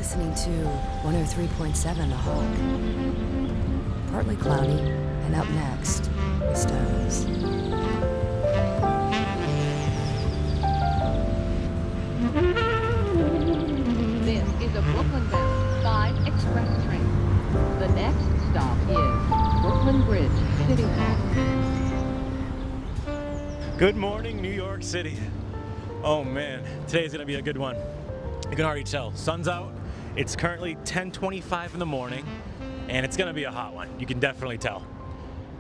listening to 103.7 The Hawk. Partly cloudy, and up next, the Stones. This is a Brooklyn-bound 5 express train. The next stop is Brooklyn Bridge, City Hall. Good morning, New York City. Oh man, today's gonna be a good one. You can already tell, sun's out. It's currently 10:25 in the morning, and it's gonna be a hot one. You can definitely tell.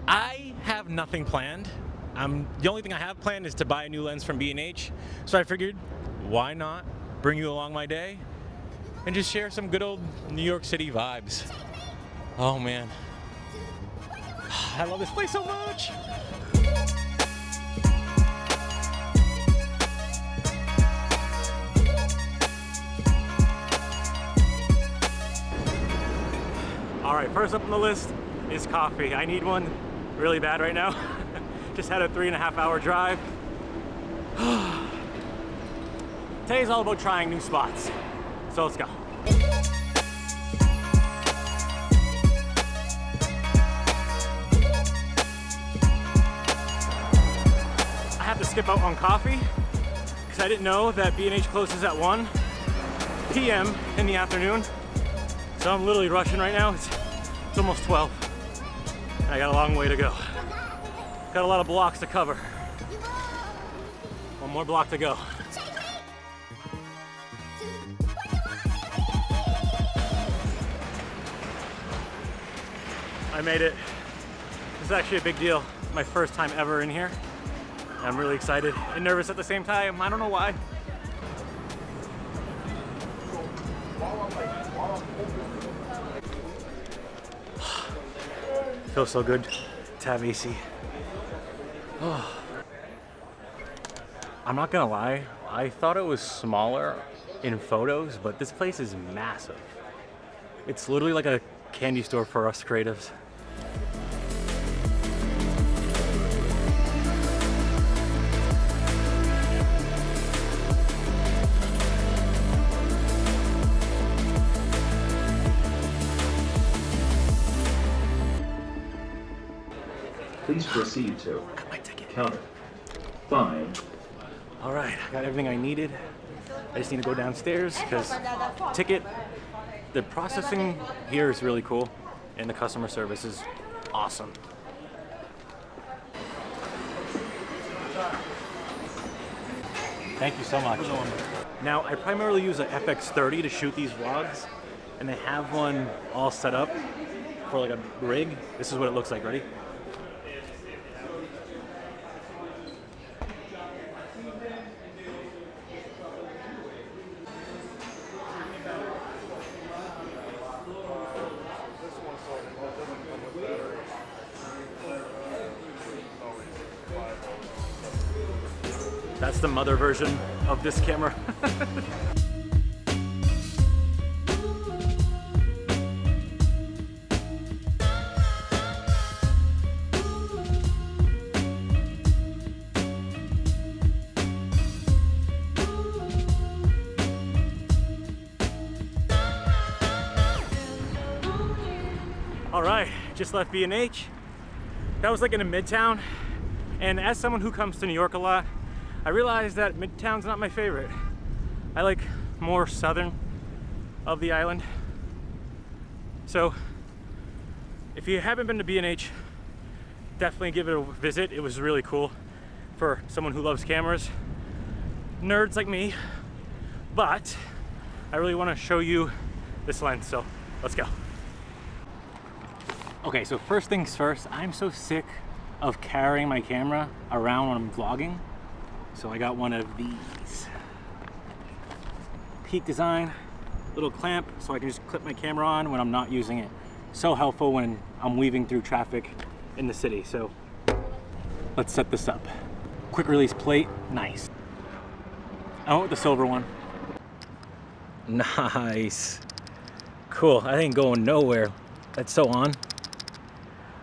I have nothing planned. The only thing I have planned is to buy a new lens from B&H. So I figured, why not bring you along my day and just share some good old New York City vibes. Oh man, I love this place so much. All right, first up on the list is coffee. I need one really bad right now. Just had a 3.5-hour drive. Today's all about trying new spots. So let's go. I have to skip out on coffee because I didn't know that B&H closes at 1 p.m. in the afternoon. So I'm literally rushing right now. It's almost 12. And I got a long way to go. Got a lot of blocks to cover. One more block to go. I made it. This is actually a big deal. My first time ever in here. I'm really excited and nervous at the same time. I don't know why. Feels so good to have AC. Oh. I'm not gonna lie, I thought it was smaller in photos, but this place is massive. It's literally like a candy store for us creatives. Please proceed to counter 5. All right, I got everything I needed. I just need to go downstairs because the processing here is really cool and the customer service is awesome. Thank you so much. Now, I primarily use an FX30 to shoot these vlogs, and they have one all set up for like a rig. This is what it looks like. Ready? That's the mother version of this camera. All right, just left B&H. That was like in a Midtown. And as someone who comes to New York a lot, I realized that Midtown's not my favorite. I like more southern of the island. So if you haven't been to B&H, definitely give it a visit. It was really cool for someone who loves cameras, nerds like me. But I really want to show you this lens, so let's go. Okay, so first things first, I'm so sick of carrying my camera around when I'm vlogging. So I got one of these. Peak design, little clamp, so I can just clip my camera on when I'm not using it. So helpful when I'm weaving through traffic in the city. So let's set this up. Quick release plate, nice. I went with the silver one. Nice. Cool, I ain't going nowhere. That's so on.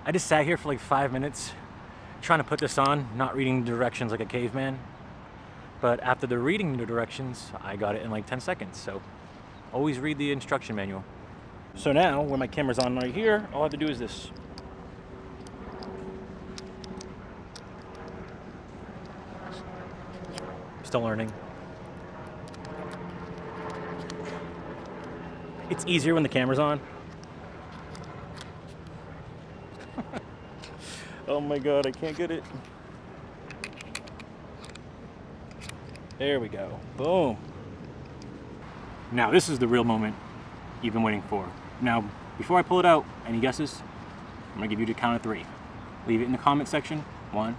I just sat here for like 5 minutes trying to put this on, not reading the directions like a caveman. But after the reading the directions, I got it in like 10 seconds, so Always read the instruction manual. So now, when my camera's on right here, all I have to do is this. Still learning. It's easier when the camera's on. Oh my god, I can't get it. There we go. Boom. Now this is the real moment you've been waiting for. Now, before I pull it out, any guesses? I'm gonna give you the count of 3. Leave it in the comment section. 1,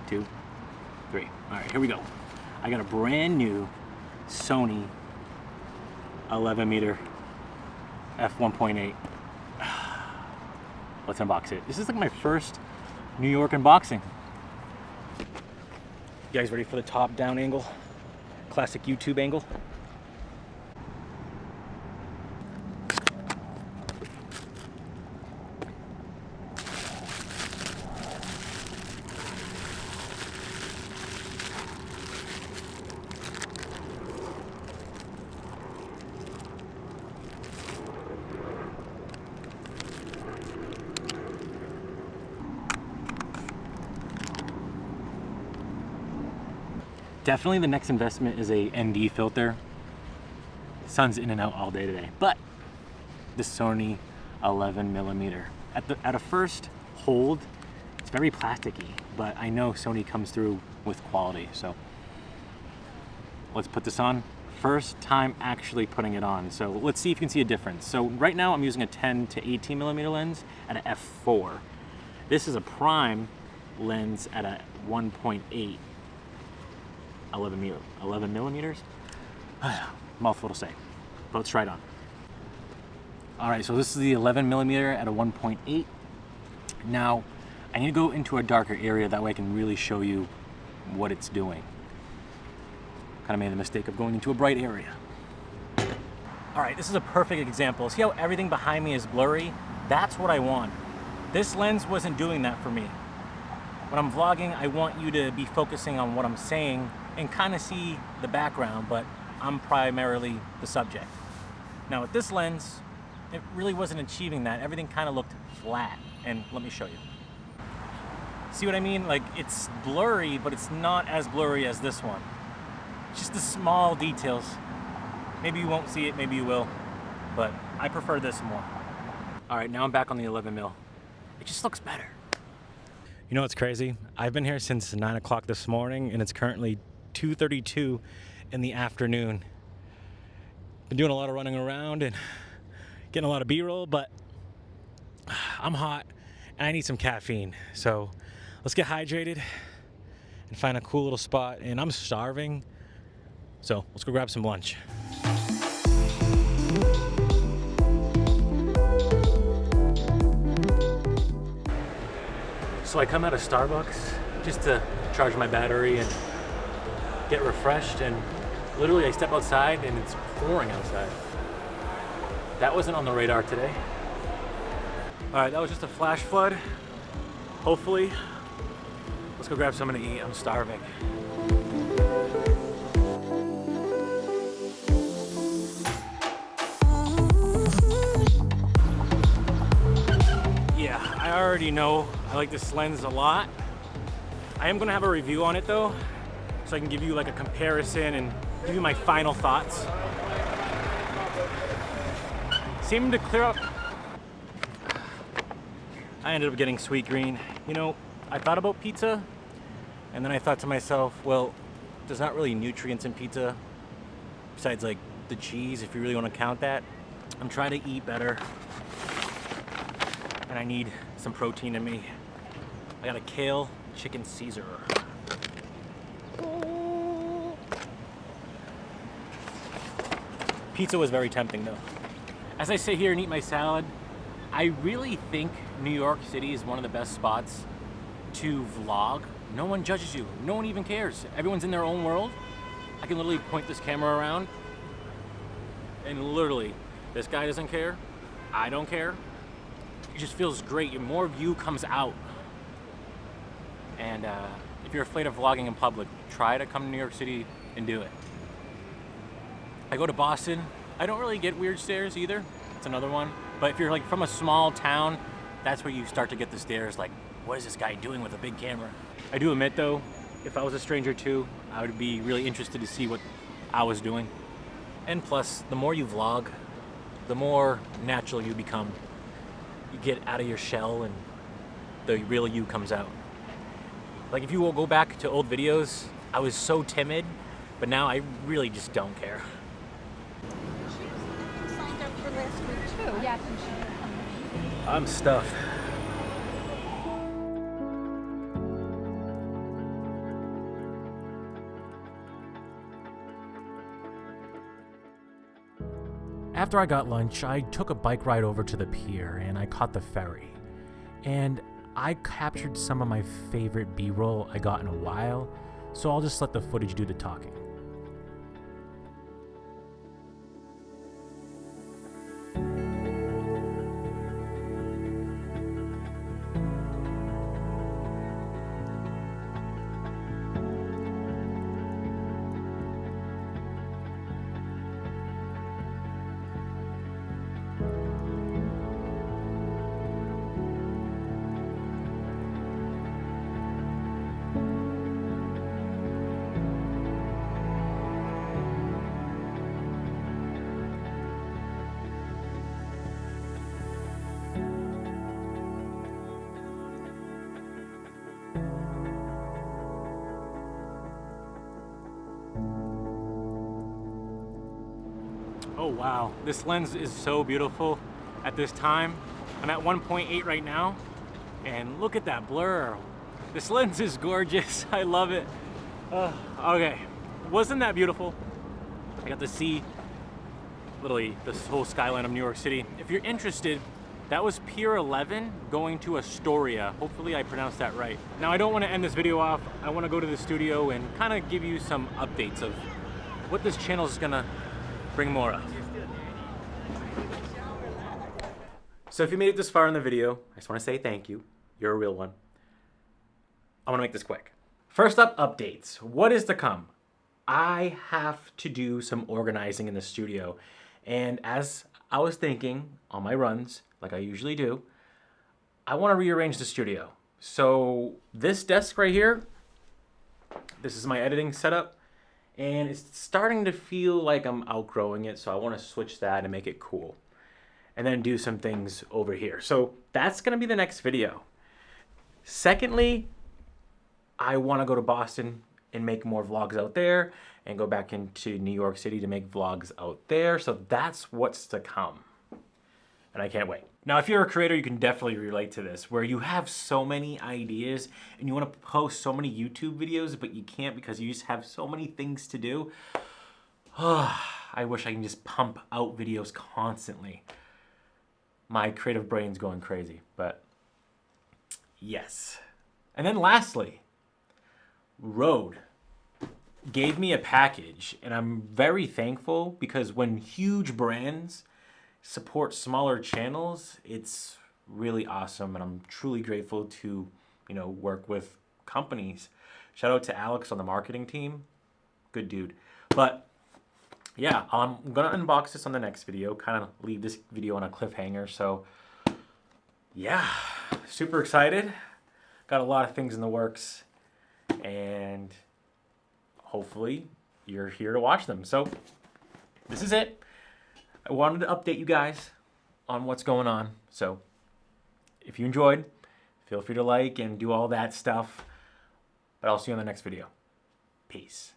2, 3. All right, here we go. I got a brand new Sony 11 meter f1.8. Let's unbox it. This is like my first New York unboxing. You guys ready for the top down angle? Classic YouTube angle. Definitely the next investment is a ND filter. Sun's in and out all day today, but the Sony 11 millimeter. At a first hold, it's very plasticky, but I know Sony comes through with quality, so let's put this on. First time actually putting it on, so let's see if you can see a difference. So right now I'm using a 10 to 18 millimeter lens at a f4. This is a prime lens at a 1.8. 11 millimeters? Mouthful to say, but let's try it on. All right, so this is the 11 millimeter at a 1.8. Now, I need to go into a darker area, that way I can really show you what it's doing. Kind of made the mistake of going into a bright area. All right, this is a perfect example. See how everything behind me is blurry? That's what I want. This lens wasn't doing that for me. When I'm vlogging, I want you to be focusing on what I'm saying and kind of see the background, but I'm primarily the subject. Now with this lens, it really wasn't achieving that. Everything kind of looked flat, and let me show you. See what I mean? Like, it's blurry, but it's not as blurry as this one. It's just the small details. Maybe you won't see it, maybe you will, but I prefer this more. All right, now I'm back on the 11 mil. It just looks better. You know what's crazy? I've been here since 9 o'clock this morning, and it's currently 2:32 in the afternoon. Been doing a lot of running around and getting a lot of B-roll, but I'm hot and I need some caffeine. So let's get hydrated and find a cool little spot. And I'm starving, so let's go grab some lunch. So I come out of Starbucks just to charge my battery and get refreshed, and literally I step outside and it's pouring outside. That wasn't on the radar today. All right, that was just a flash flood. Hopefully, let's go grab something to eat. I'm starving. Yeah, I already know I like this lens a lot. I am gonna have a review on it though, so I can give you like a comparison and give you my final thoughts. Seemed to clear up. I ended up getting sweet green. You know, I thought about pizza, and then I thought to myself, well, there's not really nutrients in pizza, besides like the cheese, if you really want to count that. I'm trying to eat better, and I need some protein in me. I got a kale chicken Caesar. Pizza was very tempting though. As I sit here and eat my salad, I really think New York City is one of the best spots to vlog. No one judges you. No one even cares. Everyone's in their own world. I can literally point this camera around and literally, this guy doesn't care. I don't care. It just feels great. More of you comes out. And if you're afraid of vlogging in public, try to come to New York City and do it. I go to Boston I don't really get weird stares either. It's another one. But if you're like from a small town, that's where you start to get the stares like, what is this guy doing with a big camera? I do admit though, if I was a stranger too, I would be really interested to see what I was doing. And plus, the more you vlog, the more natural you become. You get out of your shell and the real you comes out. Like if you will go back to old videos, I was so timid, but now I really just don't care. Signed up for last week too. Yes. I'm stuffed. After I got lunch, I took a bike ride over to the pier and I caught the ferry. And I captured some of my favorite B-roll I got in a while, so I'll just let the footage do the talking. Oh wow, this lens is so beautiful at this time. I'm at 1.8 right now, and look at that blur. This lens is gorgeous, I love it. Okay, wasn't that beautiful? I got to see literally this whole skyline of New York City. If you're interested, that was Pier 11 going to Astoria. Hopefully I pronounced that right. Now I don't want to end this video off. I want to go to the studio and kind of give you some updates of what this channel is gonna bring more of. So if you made it this far in the video, I just want to say thank you. You're a real one. I want to make this quick. First up, updates. What is to come? I have to do some organizing in the studio. And as I was thinking on my runs, like I usually do, I want to rearrange the studio. So this desk right here, this is my editing setup. And it's starting to feel like I'm outgrowing it, so I want to switch that and make it cool. And then do some things over here. So that's going to be the next video. Secondly, I want to go to Boston and make more vlogs out there and go back into New York City to make vlogs out there. So that's what's to come. And I can't wait. Now, if you're a creator, you can definitely relate to this, where you have so many ideas and you want to post so many YouTube videos, but you can't because you just have so many things to do. I wish I can just pump out videos constantly. My creative brain's going crazy, but yes. And then lastly, Rode gave me a package, and I'm very thankful because when huge brands support smaller channels, it's really awesome, and I'm truly grateful to, work with companies. Shout out to Alex on the marketing team. Good dude. But yeah, I'm gonna unbox this on the next video, kind of leave this video on a cliffhanger. So yeah, super excited. Got a lot of things in the works, and hopefully you're here to watch them. So this is it. I wanted to update you guys on what's going on. So if you enjoyed, feel free to like and do all that stuff. But I'll see you on the next video. Peace.